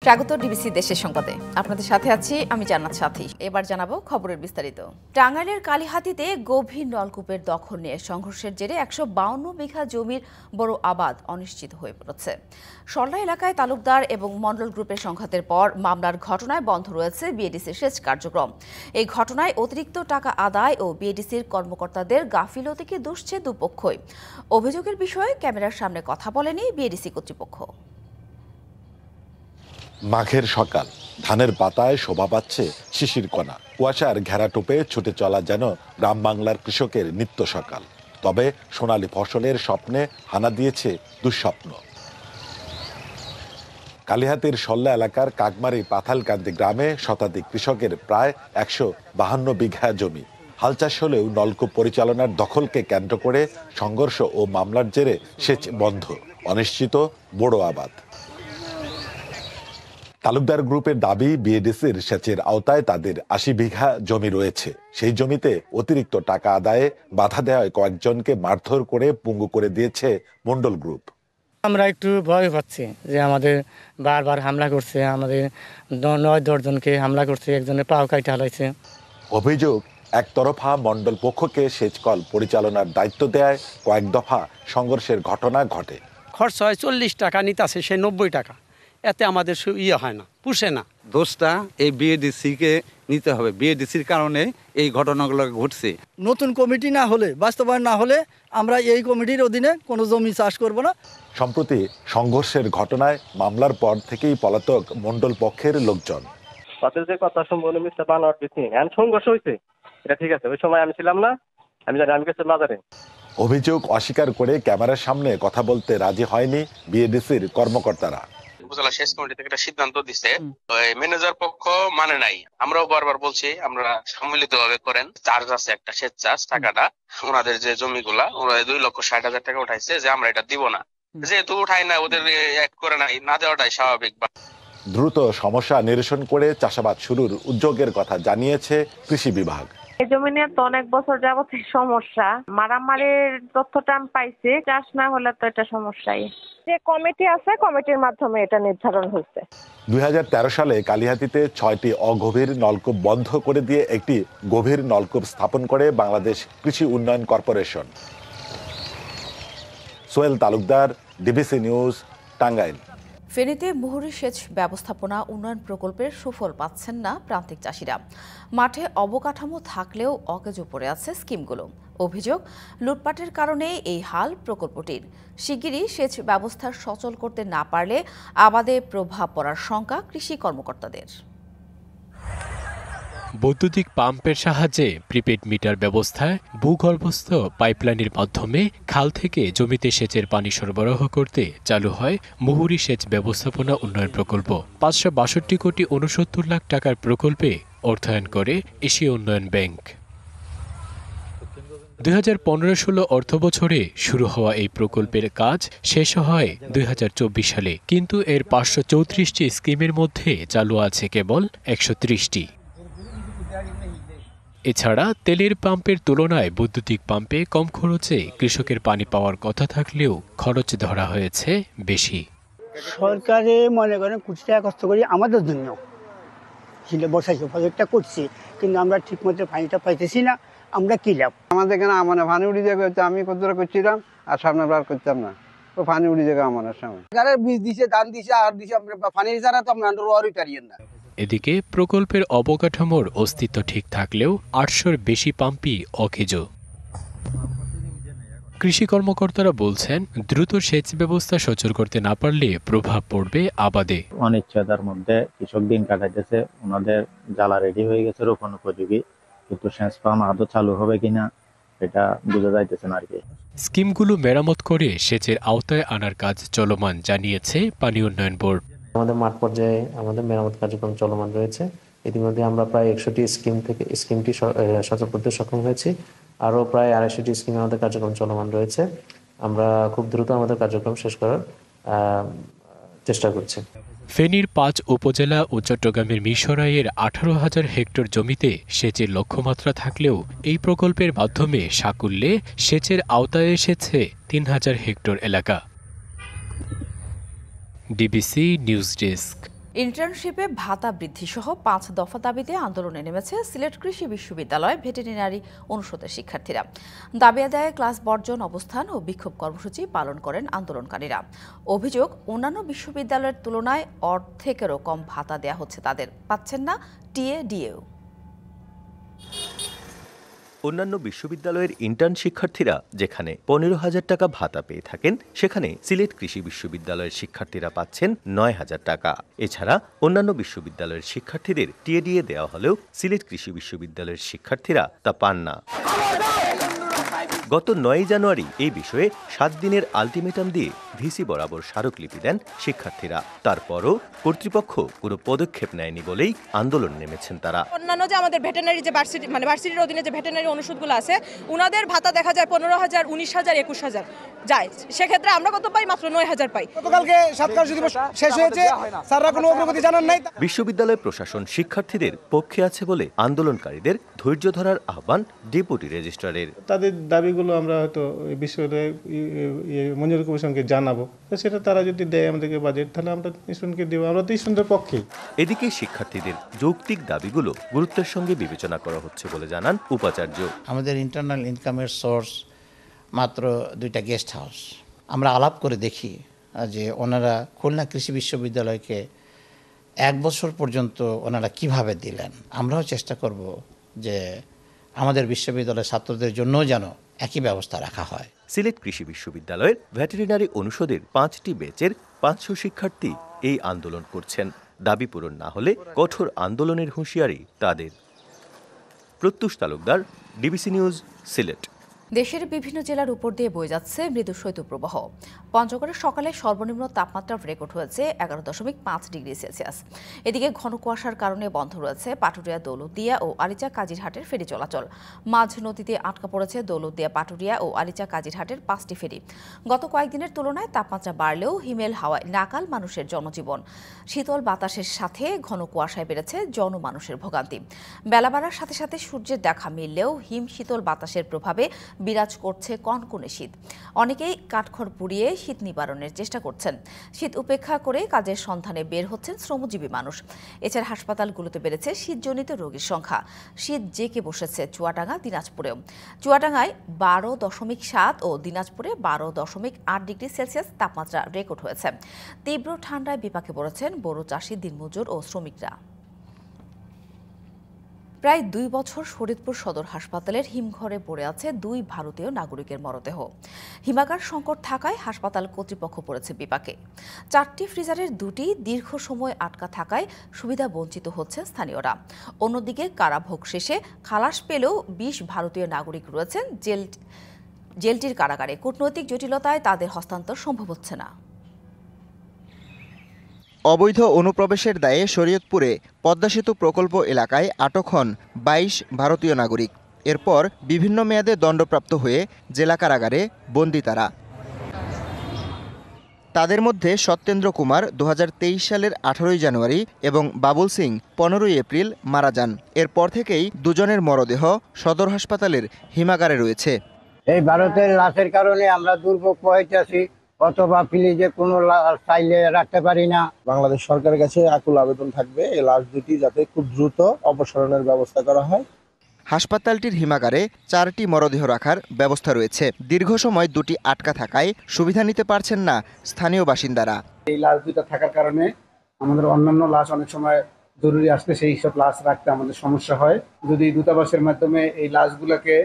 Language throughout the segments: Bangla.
স্বাগত ডিবিসি দেশের সংবাদে। আপনাদের সাথে আছি আমি জান্নাত সাথী। এবার জানাবো খবরের বিস্তারিত। টাঙ্গাইলের কালিহাতীতে গভীর নলকূপের দখল নিয়ে সংঘর্ষের জেরে ১৫২ বিঘা জমির বড় আবাদ অনিশ্চিত হয়ে পড়েছে। সরলা এলাকায় তালুকদার এবং মন্ডল গ্রুপের সংঘাতের পর মামলার ঘটনায় বন্ধ রয়েছে বিএডিসির সেচ কার্যক্রম। এই ঘটনায় অতিরিক্ত টাকা আদায় ও বিএডিসির কর্মকর্তাদের গাফিলতিকে দুষছে দুপক্ষই। অভিযোগের বিষয়ে ক্যামেরার সামনে কথা বলেনি বিএডিসি কর্তৃপক্ষ। মাঘের সকাল, ধানের পাতায় শোভা পাচ্ছে শিশির কণা। কুয়াশার ঘেরা টোপে ছুটে চলা যেন গ্রাম বাংলার কৃষকের নিত্য সকাল। তবে সোনালী ফসলের স্বপ্নে হানা দিয়েছে দুঃস্বপ্ন। কালিহাতীর সল্লা এলাকার কাকমারি পাথালকান্দি গ্রামে শতাধিক কৃষকের প্রায় ১৫২ বিঘা জমি। হাল চাষ হলেও নলকূপ পরিচালনার দখলকে কেন্দ্র করে সংঘর্ষ ও মামলার জেরে সেচ বন্ধ, অনিশ্চিত বড় আবাদ। তালুকদার গ্রুপের দাবি, বিএডিসির সেচের আওতায় তাদের ৮০ বিঘা জমি রয়েছে। সেই জমিতে অতিরিক্ত টাকা আদায়ে বাধা দেওয়ায় কয়েকজনকে মারধর করে পঙ্গু করে দিয়েছে মন্ডল গ্রুপ। আমরা একটু ভয় পাচ্ছি যে আমাদের বারবার হামলা করছে, আমাদের ৯-১০ জনকে হামলা করছে, একজনের পাও কাইটা হালাইছে। অভিযোগ, একতরফা মন্ডল পক্ষকে সেচ কল পরিচালনার দায়িত্ব দেয়, কয়েক দফা সংঘর্ষের ঘটনা ঘটে। খরচ হয় ৪০ টাকা, নিতাছে সে ৯০ টাকা। এতে আমাদের হয় না, পুষে না। দোষটা এই বিএডিসিকে নিতে হবে। বিএডিসির কারণে এই ঘটনাগুলো ঘটছে। নতুন কমিটি না হলে, বাস্তবায়ন না হলে আমরা এই কমিটির অধীনে কোনো জমি চাষ করব না। সম্প্রতি সংঘর্ষের ঘটনায় মামলার পর থেকেই পলাতক মন্ডল পক্ষের লোকজন। যে কথা সম্পূর্ণ মিথ্যা বানোয়াট দিচ্ছি। এখন সংঘর্ষ হয়েছে, এটা ঠিক আছে, ওই সময় আমি ছিলাম না, আমি জানি, আমি গেছি বাজারে। অভিযোগ অস্বীকার করে ক্যামেরার সামনে কথা বলতে রাজি হয়নি বিএডিসির কর্মকর্তারা। উপজেলা সেচ কমিটি থেকে একটা সিদ্ধান্ত দিচ্ছে, ম্যানেজার পক্ষ মানে নাই। আমরাও বারবার বলছি আমরা সম্মিলিত ভাবে করেন। চার্জ আছে একটা সেচ চার্জ, টাকাটা ওনাদের যে জমিগুলা ওরা ২,৬০,০০০ টাকা উঠাইছে, যে আমরা এটা দিব না, যেহেতু উঠাই না, ওদের এক করে নাই, না দেওয়াটাই স্বাভাবিক। দ্রুত সমস্যা নিরসন করে চাষাবাদ শুরুর উদ্যোগের কথা জানিয়েছে কৃষি বিভাগ। এই জমি নিয়ে তো অনেক বছর যাবত সমস্যা, মারামারির তথ্যটা আমি পাইছি। চাষ না হলে তো এটা সমস্যাই। যে কমিটি আছে, কমিটির মাধ্যমে এটা নির্ধারণ হয়েছে। ২০১৩ সালে কালিহাতীতে ৬টি অগভীর নলকূপ বন্ধ করে দিয়ে একটি গভীর নলকূপ স্থাপন করে বাংলাদেশ কৃষি উন্নয়ন corporation. Sohel Talukdar, DBC news, Tangail. ফেনীতে মুহুরী সেচ ব্যবস্থাপনা উন্নয়ন প্রকল্পের সুফল পাচ্ছেন না প্রান্তিক চাষিরা। মাঠে অবকাঠামো থাকলেও অকেজো পড়ে আছে স্কিমগুলো। অভিযোগ, লুটপাটের কারণে এই হাল প্রকল্পটির। শিগগিরই সেচ ব্যবস্থা সচল করতে না পারলে আবাদে প্রভাব পড়ার শঙ্কা কৃষি কর্মকর্তাদের। বৈদ্যুতিক পাম্পের সাহায্যে প্রিপেড মিটার ব্যবস্থায় ভূগর্ভস্থ পাইপলাইনের মাধ্যমে খাল থেকে জমিতে সেচের পানি সরবরাহ করতে চালু হয় মুহুরী সেচ ব্যবস্থাপনা উন্নয়ন প্রকল্প। ৫৬২ কোটি ৬৯ লাখ টাকার প্রকল্পে অর্থায়ন করে এশীয় উন্নয়ন ব্যাংক। ২০১৫-১৬ অর্থবছরে শুরু হওয়া এই প্রকল্পের কাজ শেষ হয় ২০২৪ সালে, কিন্তু এর ৫৩৪টি স্কিমের মধ্যে চালু আছে কেবল ১৩০টি। এছাড়া তেলের পাম্পের তুলনায় বৈদ্যুতিক পাম্পে কম খরচে কৃষকের পানি পাওয়ার কথা থাকলেও খরচ ধরা হয়েছে বেশি। সরকারে মনে করেন কোটি টাকা কষ্ট করি আমাদের জন্য বসাইছে, প্রজেক্টটা করছি, কিন্তু আমরা ঠিক মতো পানিটা পাইতেছি না। আমরা কি লাভ? আমাদের এখানে আমার পানি উড়ি যাবে, আমি কতটা করছিলাম আর সামনে বার করতাম না, তো পানি উড়ি যাবে আমার সামনে। বীজ দিছে, ধান দিছে, আর দিছে, আমরা পানি ছাড়া তো আমরা পারিয়েন না। এদিকে প্রকল্পের অবকাঠামোর অস্তিত্ব ঠিক থাকলেও ৮০০-র বেশি পাম্পই অকেজো। কৃষি কর্মকর্তারা বলছেন, দ্রুত সেচ ব্যবস্থা সচল করতে না পারলে প্রভাব পড়বে আবাদে। অনিশ্চয়তার মধ্যে কৃষক দিন কাটাইতেছে, ওনাদের জ্বালা রেডি হয়ে গেছে রোপণ উপযোগী, কিন্তু সেচ পাম্প আদৌ চালু হবে কিনা এটা বোঝা যাইতেছে না আর কি। স্কিমগুলো মেরামত করে সেচের আওতায় আনার কাজ চলমান জানিয়েছে পানি উন্নয়ন বোর্ড। আমাদের মাঠ পর্যায়ে আমাদের মেরামত কার্যক্রম চলমান রয়েছে। ইতিমধ্যে আমরা প্রায় ১০০টি স্কিমটি সচল করতে সক্ষম হয়েছি। আরও প্রায় ২৫০টি স্কিম আমাদের কার্যক্রম চলমান রয়েছে। আমরা খুব দ্রুত আমাদের কার্যক্রম শেষ করার চেষ্টা করছি। ফেনীর ৫ উপজেলা ও চট্টগ্রামের মিরসরাইয়ের ১৮,০০০ হেক্টর জমিতে সেচের লক্ষ্যমাত্রা থাকলেও এই প্রকল্পের মাধ্যমে সাকুল্যে সেচের আওতায় এসেছে ৩,০০০ হেক্টর এলাকা। DBC news desk. ইন্টার্নশিপে ভাতা বৃদ্ধি সহ 5 দফা দাবিতে আন্দোলনে নেমেছে সিলেট কৃষি বিশ্ববিদ্যালয় ভেটেরিনারি অনুষদের শিক্ষার্থীরা। দাবি আদায়ে ক্লাস বর্জন অবস্থান ও বিক্ষোভ কর্মসূচি পালন করেন আন্দোলনকারীরা। অভিযোগ, অন্যান্য বিশ্ববিদ্যালয়ের তুলনায় অর্ধেকেরও কম ভাতা দেয়া হচ্ছে তাদের, পাচ্ছেন না টিএ ডিএও। অন্যান্য বিশ্ববিদ্যালয়ের ইন্টার্ন শিক্ষার্থীরা যেখানে 15,000 টাকা ভাতা পেয়ে থাকেন, সেখানে সিলেট কৃষি বিশ্ববিদ্যালয়ের শিক্ষার্থীরা পাচ্ছেন 9,000 টাকা। এছাড়া অন্যান্য বিশ্ববিদ্যালয়ের শিক্ষার্থীদের টিএডিএ দেওয়া হলেও সিলেট কৃষি বিশ্ববিদ্যালয়ের শিক্ষার্থীরা তা পান না। গত 9 জানুয়ারি এই বিষয়ে 7 দিনের আলটিমেটাম দিয়ে ভিসি বরাবর স্মারকলিপি দেন শিক্ষার্থীরা। তারপরও কর্তৃপক্ষ কোনো পদক্ষেপ নেয়নি বলেই আন্দোলন নেমেছেন তারা। অন্যান্য যে আমাদের ভেটেরিনারি যে ভার্সিটির অধীনে যে ভেটেরিনারি অনুষদগুলো আছে, উনাদের ভাতা দেখা যায় 15,000, 19,000, 21,000 যায়। সেক্ষেত্রে আমরা কত পাই? মাত্র 9,000 পাই। গতকালকে সাতকার্য দিবস শেষ হয়েছে, স্যাররা কোনো অগ্রগতি জানান নাই। বিশ্ববিদ্যালয় প্রশাসন শিক্ষার্থীদের পক্ষে আছে বলে আন্দোলনকারীদের ধৈর্য ধরার আহ্বান ডেপুটি রেজিস্ট্রারের। তাদের দাবিগুলো আমরা হয়তো বিশ্ববিদ্যালয় মঞ্জুরি কমিশনকে জানাবো, সেটা তারা যদি দেয় আমাদেরকে বাজেট, তাহলে আমরা স্টুডেন্টকে দেবো। আমরা তো স্টুডেন্টের পক্ষে। এদিকে শিক্ষার্থীদের যৌক্তিক দাবিগুলো গুরুত্বের সঙ্গে বিবেচনা করা হচ্ছে বলে জানান উপাচার্য। আমাদের ইন্টারনাল ইনকামের সোর্স মাত্র 2টা গেস্ট হাউস। আমরা আলাপ করে দেখি যে ওনারা খুলনা কৃষি বিশ্ববিদ্যালয়কে 1 বছর পর্যন্ত ওনারা কিভাবে দিলেন। আমরাও চেষ্টা করব যে আমাদের বিশ্ববিদ্যালয়ের ছাত্রদের জন্য যেন একই ব্যবস্থা রাখা হয়। সিলেট কৃষি বিশ্ববিদ্যালয়ের ভেটেরিনারি অনুষদের 5টি ব্যাচের 500 শিক্ষার্থী এই আন্দোলন করছেন। দাবি পূরণ না হলে কঠোর আন্দোলনের হুঁশিয়ারি তাদের। প্রত্যুষ তালুকদার, ডিবিসি নিউজ, সিলেট। দেশের বিভিন্ন জেলার উপর দিয়ে বয়ে যাচ্ছে মৃদু শৈত্যপ্রবাহ। পঞ্চগড়ে সকালে সর্বনিম্ন তাপমাত্রা রেকর্ড হয়েছে 11.5 ডিগ্রি সেলসিয়াস। এদিকে ঘন কুয়াশার কারণে বন্ধ রয়েছে পাটুরিয়া, দৌলতদিয়া ও আরিচা কাজিরহাটের ফেরি চলাচল। মাঝ নদীতে আটকা পড়েছে দৌলতদিয়া, পাটুরিয়া ও আরিচা কাজিরহাটের 5টি ফেরি। গত কয়েকদিনের তুলনায় তাপমাত্রা বাড়লেও হিমেল হাওয়ায় নাকাল মানুষের জনজীবন। শীতল বাতাসের সাথে ঘন কুয়াশায় বেড়েছে জনমানুষের ভোগান্তি। বেলা বাড়ার সাথে সাথে সূর্যের দেখা মিললেও হিম শীতল বাতাসের প্রভাবে বিরাজ করছে কনকনে শীত। অনেকেই কাঠখড় পুড়িয়ে শীত নিবারণের চেষ্টা করছেন। শীত উপেক্ষা করে কাজের সন্ধানে বের হচ্ছেন শ্রমজীবী মানুষ। এছাড়া হাসপাতালগুলোতে বেড়েছে শীতজনিত রোগীর সংখ্যা। শীত জেঁকে বসেছে চুয়াডাঙ্গা, দিনাজপুরেও। চুয়াডাঙ্গায় 12.7 ও দিনাজপুরে 12.8 ডিগ্রি সেলসিয়াস তাপমাত্রা রেকর্ড হয়েছে। তীব্র ঠান্ডায় বিপাকে পড়েছেন বড় চাষি, দিনমজুর ও শ্রমিকরা। প্রায় 2 বছর ফরিদপুর সদর হাসপাতালের হিমঘরে পড়ে আছে 2 ভারতীয় নাগরিকের মরদেহ। হিমাগার সংকট থাকায় হাসপাতাল কর্তৃপক্ষ পড়েছে বিপাকে। 4টি ফ্রিজারের 2টি দীর্ঘ সময় আটকা থাকায় সুবিধা বঞ্চিত হচ্ছে স্থানীয়রা। অন্যদিকে কারাভোগ শেষে খালাস পেলেও 20 ভারতীয় নাগরিক রয়েছেন জেলটির কারাগারে। কূটনৈতিক জটিলতায় তাদের হস্তান্তর সম্ভব হচ্ছে না। অবৈধ অনুপ্রবেশের দায়ে শরীয়তপুরে পদ্মা সেতু প্রকল্প এলাকায় আটক হন 22 ভারতীয় নাগরিক। এরপর বিভিন্ন মেয়াদে দণ্ডপ্রাপ্ত হয়ে জেলা কারাগারে বন্দী তারা। তাদের মধ্যে সত্যেন্দ্র কুমার 2023 সালের 18 জানুয়ারি এবং বাবুল সিং 15 এপ্রিল মারা যান। এরপর থেকেই দুজনের মরদেহ সদর হাসপাতালের হিমাগারে রয়েছে। এই ভারতের লাশের কারণে আমরা দুর্ভোগ পোহাইতেছি, অথবা ফ্রিজে কোনো চাইলে রাখতে পারি না। বাংলাদেশ সরকারের কাছে আকুল আবেদন থাকবে এই লাশ দুটি যাতে খুব দ্রুত অপসারণের ব্যবস্থা করা হয়। হাসপাতালটির হিমাগারে 4টি মরদেহ রাখার ব্যবস্থা রয়েছে। দীর্ঘ সময় 2টি আটকা থাকায় সুবিধা নিতে পারছেন না স্থানীয় বাসিন্দারা। এই লাশ দুটো থাকার কারণে আমাদের অন্যান্য লাশ অনেক সময় জরুরি আসলে সেই সব লাশ রাখতে আমাদের সমস্যা হয়। যদি দূতাবাসের মাধ্যমে এই লাশগুলোকে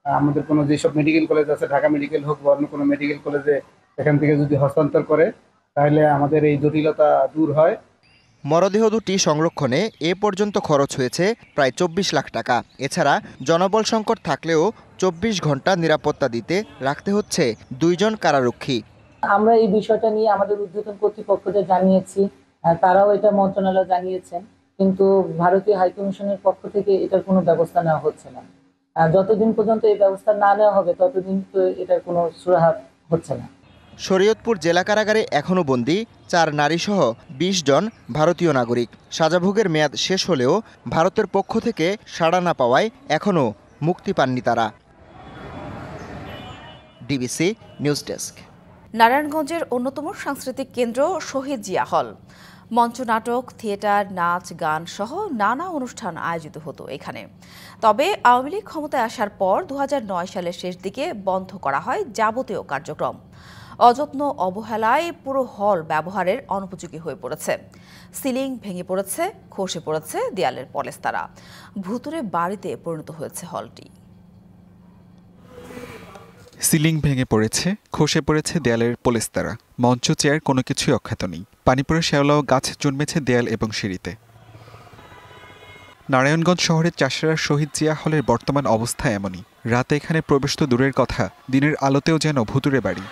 আমাদের কোনো যেসব মেডিকেল কলেজ আছে, ঢাকা মেডিকেল হোক বা অন্য কোনো মেডিকেল কলেজে, এখান থেকে যদি হস্তান্তর করে তাহলে আমাদের এই জটিলতা দূর হয়। মরদেহ দুটি সংরক্ষণে এ পর্যন্ত খরচ হয়েছে প্রায় 24 লাখ টাকা। এছাড়া জনবল সংকট থাকলেও 24 ঘন্টা নিরাপত্তা দিতে রাখতে হচ্ছে 2 জন কারারক্ষী। আমরা এই বিষয়টা নিয়ে আমাদের ঊর্ধ্বতন কর্তৃপক্ষকে জানিয়েছি, তারাও এটা মন্ত্রণালয় জানিয়েছেন, কিন্তু ভারতীয় হাইকমিশনের পক্ষ থেকে এটার কোনো ব্যবস্থা নেওয়া হচ্ছে না। যতদিন পর্যন্ত এই ব্যবস্থা না নেওয়া হবে ততদিন তো এটার কোনো সুরাহা হচ্ছে না। শরীয়তপুর জেলা কারাগারে এখনও বন্দী 4 নারীসহ 20 জন ভারতীয় নাগরিক। সাজাভোগের মেয়াদ শেষ হলেও ভারতের পক্ষ থেকে সাড়া না পাওয়ায় এখনও মুক্তি পাননি তারা। DBC news desk. নারায়ণগঞ্জের অন্যতম সাংস্কৃতিক কেন্দ্র শহীদ জিয়া হল। মঞ্চনাটক, থিয়েটার, নাচ, গান সহ নানা অনুষ্ঠান আয়োজিত হতো এখানে। তবে আওয়ামী লীগ ক্ষমতায় আসার পর 2009 সালের শেষ দিকে বন্ধ করা হয় যাবতীয় কার্যক্রম। অযত্ন অবহেলায় পুরো হল ব্যবহারের অনুপযোগী হয়ে পড়েছে। সিলিং ভেঙে পড়েছে, খসে পড়েছে দেয়ালের পলেস্তারা। ভুতুড়ে বাড়িতে পরিণত হয়েছে হলটি। সিলিং ভেঙে পড়েছে, খসে পড়েছে দেয়ালের পলেস্তারা। মঞ্চ, চেয়ার কোনো কিছুই অক্ষত নেই। পানি পড়ে শ্যাওলাও গাছ জন্মেছে দেয়াল এবং সিঁড়িতে। নারায়ণগঞ্জ শহরের চাষড়া শহীদ জিয়া হলের বর্তমান অবস্থা এমনই। রাতে এখানে প্রবেশ তো দূরের কথা, দিনের আলোতেও যেন ভুতুড়ে বাড়ি।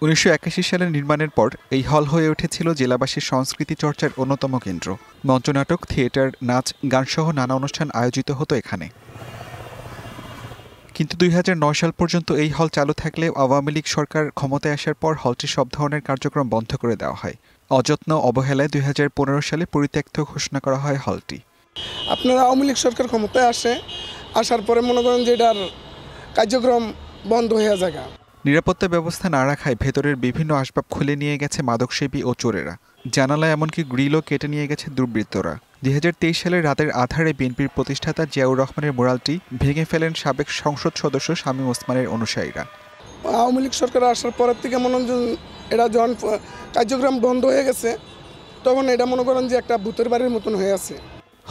1981 সালে নির্মাণের পর এই হল হয়ে উঠেছিল জেলাবাসীর সংস্কৃতি চর্চার অন্যতম কেন্দ্র। মঞ্চনাটক, থিয়েটার, নাচ, গানসহ নানা অনুষ্ঠান আয়োজিত হতো এখানে। কিন্তু 2009 সাল পর্যন্ত এই হল চালু থাকলেও আওয়ামী লীগ সরকার ক্ষমতায় আসার পর হলটির সব ধরনের কার্যক্রম বন্ধ করে দেওয়া হয়। অযত্ন অবহেলায় 2015 সালে পরিত্যক্ত ঘোষণা করা হয় হলটি। আপনার আওয়ামী লীগ সরকার ক্ষমতায় আসার পরে মনে করেন যে এটার কার্যক্রম বন্ধ হয়ে যায়। নিরাপত্তা ব্যবস্থা না রাখায় ভেতরের বিভিন্ন আসবাব খুলে নিয়ে গেছে মাদকসেবী ও চোরেরা। জানালায় এমনকি গ্রিলও কেটে নিয়ে গেছে দুর্বৃত্তরা। 2023 সালের রাতের আধারে বিএনপির প্রতিষ্ঠাতা জিয়াউর রহমানের মুরালটি ভেঙে ফেলেন সাবেক সংসদ সদস্য শামীম ওসমানের অনুসারীরা। আওয়ামী লীগ সরকার আসার পরের থেকে মনে হয় এটা যখন কার্যক্রম বন্ধ হয়ে গেছে তখন এটা মনে করেন যে একটা ভূতের বাড়ির মতন হয়ে আছে।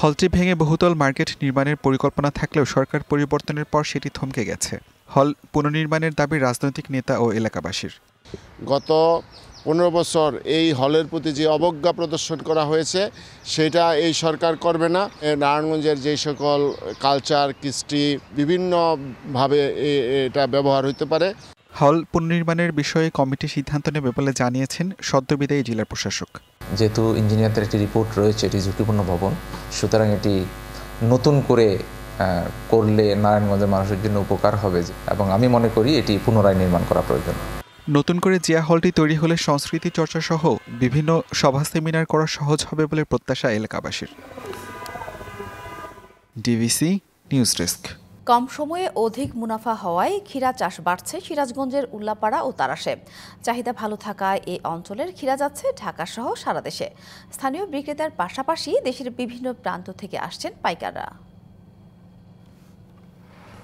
হলটি ভেঙে বহুতল মার্কেট নির্মাণের পরিকল্পনা থাকলেও সরকার পরিবর্তনের পর সেটি থমকে গেছে। হল পুনর্নির্মাণের দাবি রাজনৈতিক নেতা ও এলাকাবাসীর। গত 15 বছর এই হলের প্রতি যে অবজ্ঞা প্রদর্শন করা হয়েছে সেটা এই সরকার করবে না। নারায়ণগঞ্জের যে সকল কালচার, কৃষ্টি বিভিন্নভাবে এটা ব্যবহার হতে পারে। হল পুনর্নির্মাণের বিষয়ে কমিটি সিদ্ধান্ত নেবে বলে জানিয়েছেন সদ্যবিদায়ী জেলা প্রশাসক। যেহেতু ইঞ্জিনিয়ারদের একটি রিপোর্ট রয়েছে, এটি ঝুঁকিপূর্ণ ভবন, সুতরাং এটি নতুন করে করলে নারায়ণগঞ্জের মানুষের জন্য উপকার হবে এবং আমি মনে করি এটি পুনরায় নির্মাণ করা প্রয়োজন। নতুন করে জিয়া হলটি তৈরি হলে সংস্কৃতি চর্চা সহ বিভিন্ন সভা সেমিনার করা সহজ হবে বলে প্রত্যাশা এলাকাবাসীর। DBC news desk. কম সময়ে অধিক মুনাফা হওয়ায় ক্ষীরা চাষ বাড়ছে সিরাজগঞ্জের উল্লাপাড়া ও তারাশে। চাহিদা ভালো থাকায় এই অঞ্চলের ক্ষীরা যাচ্ছে ঢাকা সহ সারা দেশে। স্থানীয় বিক্রেতার পাশাপাশি দেশের বিভিন্ন প্রান্ত থেকে আসছেন পাইকাররা।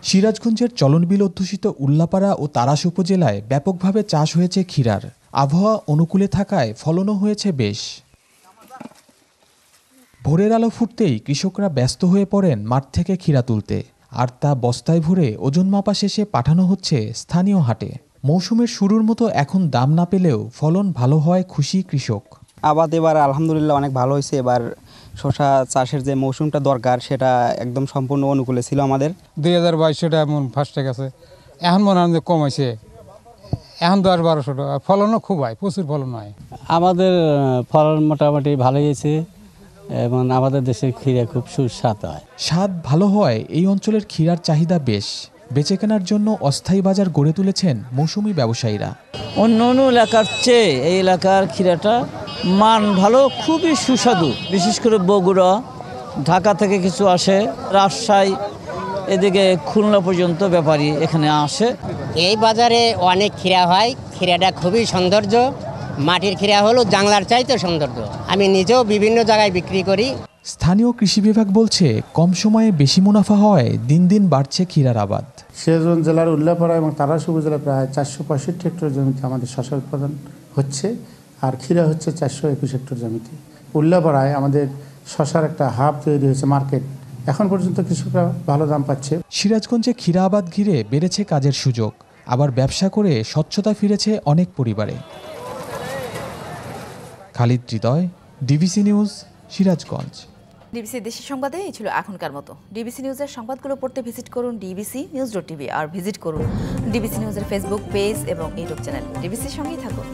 সিরাজগঞ্জের চলনবিল অধ্যুষিত উল্লাপাড়া ও তারাশ উপজেলায় ব্যাপকভাবে চাষ হয়েছে ক্ষীরার। আবহাওয়া অনুকূলে থাকায় ফলনও হয়েছে বেশ। ভোরের আলো ফুটতেই কৃষকরা ব্যস্ত হয়ে পড়েন মাঠ থেকে ক্ষীরা তুলতে, আর তা বস্তায় ভরে ওজন মাপা শেষে পাঠানো হচ্ছে স্থানীয় হাটে। মৌসুমের শুরুর মতো এখন দাম না পেলেও ফলন ভালো হয় খুশি কৃষক। আবাদ এবার আলহামদুলিল্লাহ অনেক ভালো হয়েছে। এবার শসা চাষের যে মৌসুমটা দরকার সেটা একদম সম্পূর্ণ অনুকূলে ছিল আমাদের। 2022 এমন ফার্স্টে গেছে, এখন মনে হয় কম হয়েছে, এখন 10-1200 টাকা। ফলনও খুব হয়, প্রচুর ফলন হয়। আমাদের ফলন মোটামুটি ভালোই হয়েছে এবং আমাদের দেশের ক্ষীরা খুব সুস্বাদ হয়। স্বাদ ভালো হয় এই অঞ্চলের ক্ষীরার চাহিদা বেশ। বেচে কেনার জন্য অস্থায়ী বাজার গড়ে তুলেছেন মৌসুমি ব্যবসায়ীরা। অন্য অন্য এলাকার চেয়ে এই এলাকার ক্ষীরাটা মান ভালো, খুবই সুস্বাদু। বিশেষ করে বগুড়া, ঢাকা থেকে কিছু আসে, রাজশাহী, এদিকে খুলনা পর্যন্ত ব্যাপারী এখানে আসে। এই বাজারে অনেক ক্ষীরা হয়, ক্ষীরাটা খুবই সৌন্দর্য। মাটির ক্ষীরা হলো জাংলার চাইতে সৌন্দর্য। আমি নিজেও বিভিন্ন জায়গায় বিক্রি করি। স্থানীয় কৃষি বিভাগ বলছে কম সময়ে বেশি মুনাফা হয় দিন দিন বাড়ছে ক্ষীরার আবাদ। সিরাজগঞ্জ জেলার উল্লাপাড়া এবং তারাশ উপজেলা প্রায় 465 হেক্টর জমিতে আমাদের শসা উৎপাদন হচ্ছে, আর ক্ষীরা হচ্ছে 421 হেক্টর জমিতে। উল্লাপাড়ায় আমাদের শসার একটা হাব তৈরি হয়েছে, মার্কেট। এখন পর্যন্ত কৃষকরা ভালো দাম পাচ্ছে। সিরাজগঞ্জে ক্ষীরা আবাদ ঘিরে বেড়েছে কাজের সুযোগ, আবার ব্যবসা করে স্বচ্ছতা ফিরেছে অনেক পরিবারে। খালিদ হৃদয়, ডিবিসি নিউজ, সিরাজগঞ্জ। ডিবিসি দেশের সংবাদে এই ছিল এখনকার মতো। ডিবিসি নিউজের সংবাদগুলো পড়তে ভিজিট করুন dbcnews.tv আর ভিজিট করুন ডিবিসি নিউজের ফেসবুক পেজ এবং ইউটিউব চ্যানেল। ডিবিসির সঙ্গেই থাকুন।